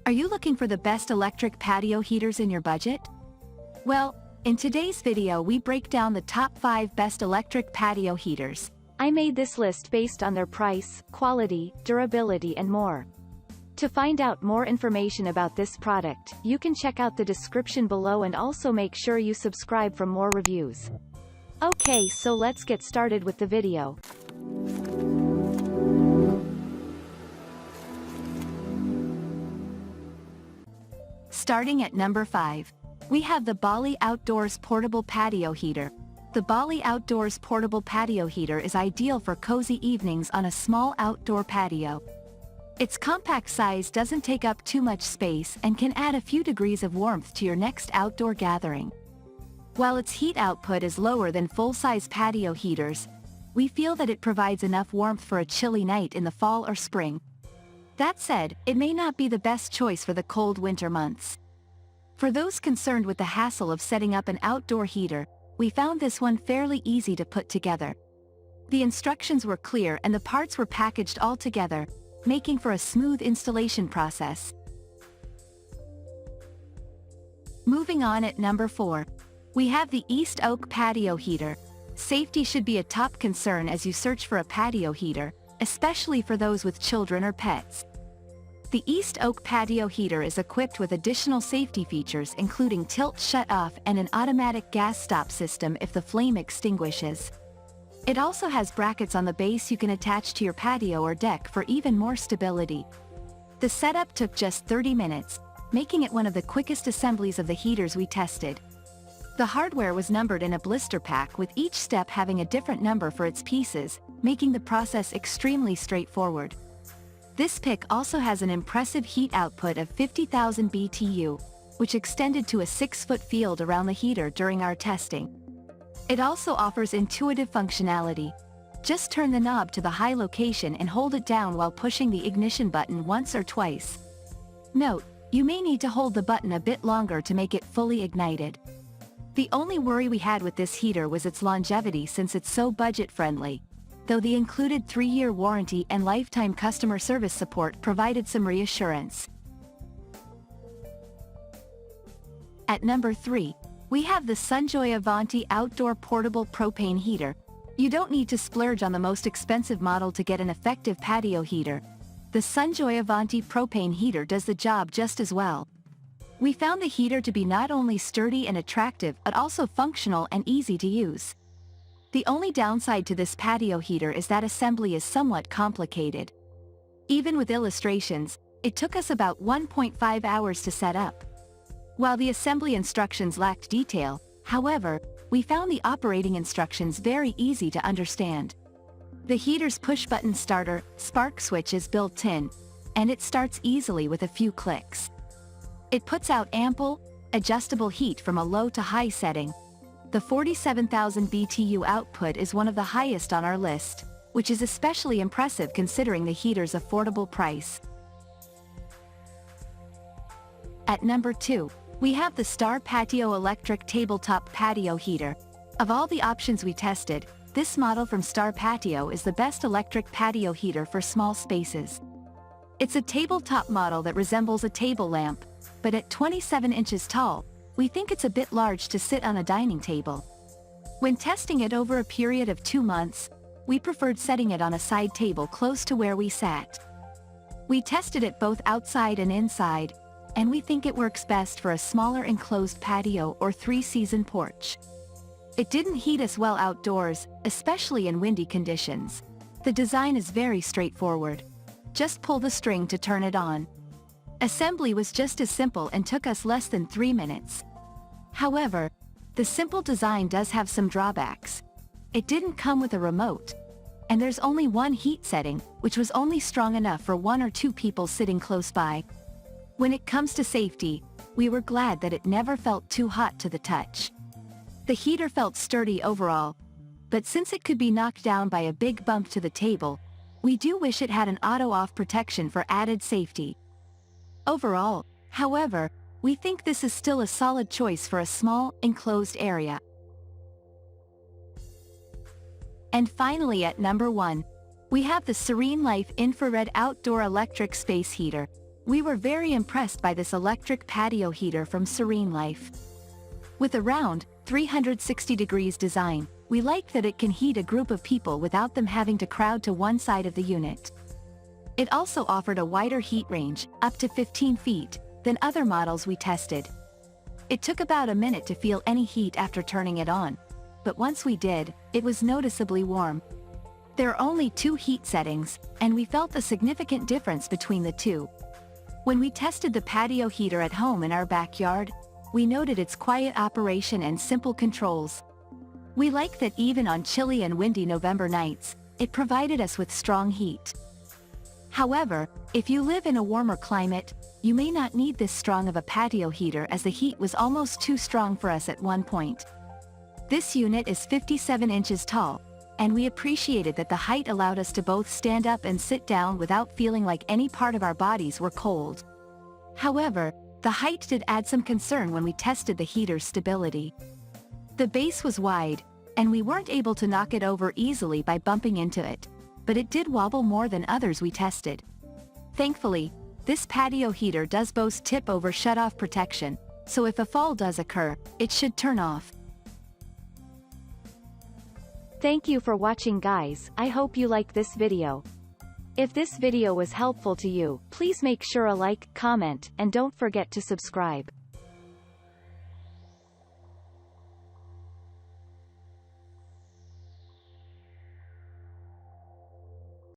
Are you looking for the best electric patio heaters in your budget? Well, in today's video we break down the top 5 best electric patio heaters. I made this list based on their price, quality, durability and more. To find out more information about this product, you can check out the description below and also make sure you subscribe for more reviews. Okay, so let's get started with the video. Starting at number 5. We have the Bali Outdoors Portable Patio Heater. The Bali Outdoors Portable Patio Heater is ideal for cozy evenings on a small outdoor patio. Its compact size doesn't take up too much space and can add a few degrees of warmth to your next outdoor gathering. While its heat output is lower than full-size patio heaters, we feel that it provides enough warmth for a chilly night in the fall or spring. That said, it may not be the best choice for the cold winter months. For those concerned with the hassle of setting up an outdoor heater, we found this one fairly easy to put together. The instructions were clear and the parts were packaged all together, making for a smooth installation process. Moving on at number 4. We have the East Oak Patio Heater. Safety should be a top concern as you search for a patio heater, especially for those with children or pets. The East Oak Patio Heater is equipped with additional safety features including tilt shut-off and an automatic gas stop system if the flame extinguishes. It also has brackets on the base you can attach to your patio or deck for even more stability. The setup took just 30 minutes, making it one of the quickest assemblies of the heaters we tested. The hardware was numbered in a blister pack with each step having a different number for its pieces, making the process extremely straightforward. This pick also has an impressive heat output of 50,000 BTU, which extended to a 6-foot field around the heater during our testing. It also offers intuitive functionality. Just turn the knob to the high location and hold it down while pushing the ignition button once or twice. Note, you may need to hold the button a bit longer to make it fully ignited. The only worry we had with this heater was its longevity since it's so budget-friendly, though the included 3-year warranty and lifetime customer service support provided some reassurance. At number 3, we have the Sunjoy Avanti Outdoor Portable Propane Heater. You don't need to splurge on the most expensive model to get an effective patio heater. The Sunjoy Avanti Propane Heater does the job just as well. We found the heater to be not only sturdy and attractive but also functional and easy to use. The only downside to this patio heater is that assembly is somewhat complicated. Even with illustrations, it took us about 1.5 hours to set up. While the assembly instructions lacked detail, however, we found the operating instructions very easy to understand. The heater's push-button starter, spark switch is built in, and it starts easily with a few clicks. It puts out ample, adjustable heat from a low to high setting. The 47,000 BTU output is one of the highest on our list, which is especially impressive considering the heater's affordable price. At number 2, we have the Star Patio Electric Tabletop Patio Heater. Of all the options we tested, this model from Star Patio is the best electric patio heater for small spaces. It's a tabletop model that resembles a table lamp, but at 27 inches tall, we think it's a bit large to sit on a dining table. When testing it over a period of 2 months, we preferred setting it on a side table close to where we sat. We tested it both outside and inside, and we think it works best for a smaller enclosed patio or 3-season porch. It didn't heat us well outdoors, especially in windy conditions. The design is very straightforward. Just pull the string to turn it on. Assembly was just as simple and took us less than 3 minutes. However, the simple design does have some drawbacks. It didn't come with a remote, and there's only one heat setting, which was only strong enough for 1 or 2 people sitting close by. When it comes to safety, we were glad that it never felt too hot to the touch. The heater felt sturdy overall, but since it could be knocked down by a big bump to the table, we do wish it had an auto-off protection for added safety. Overall, however, we think this is still a solid choice for a small, enclosed area. And finally at number 1, we have the SereneLife Infrared Outdoor Electric Space Heater. We were very impressed by this electric patio heater from SereneLife. With a round, 360 degrees design, we like that it can heat a group of people without them having to crowd to one side of the unit. It also offered a wider heat range, up to 15 feet, than other models we tested. It took about a minute to feel any heat after turning it on, but once we did, it was noticeably warm. There are only 2 heat settings, and we felt a significant difference between the two. When we tested the patio heater at home in our backyard, we noted its quiet operation and simple controls. We like that even on chilly and windy November nights, it provided us with strong heat. However, if you live in a warmer climate, you may not need this strong of a patio heater as the heat was almost too strong for us at one point. This unit is 57 inches tall, and we appreciated that the height allowed us to both stand up and sit down without feeling like any part of our bodies were cold. However, the height did add some concern when we tested the heater's stability. The base was wide, and we weren't able to knock it over easily by bumping into it, but it did wobble more than others we tested. Thankfully, this patio heater does boast tip-over shut-off protection, so if a fall does occur, it should turn off. Thank you for watching, guys. I hope you like this video. If this video was helpful to you, please make sure a like, comment, and don't forget to subscribe.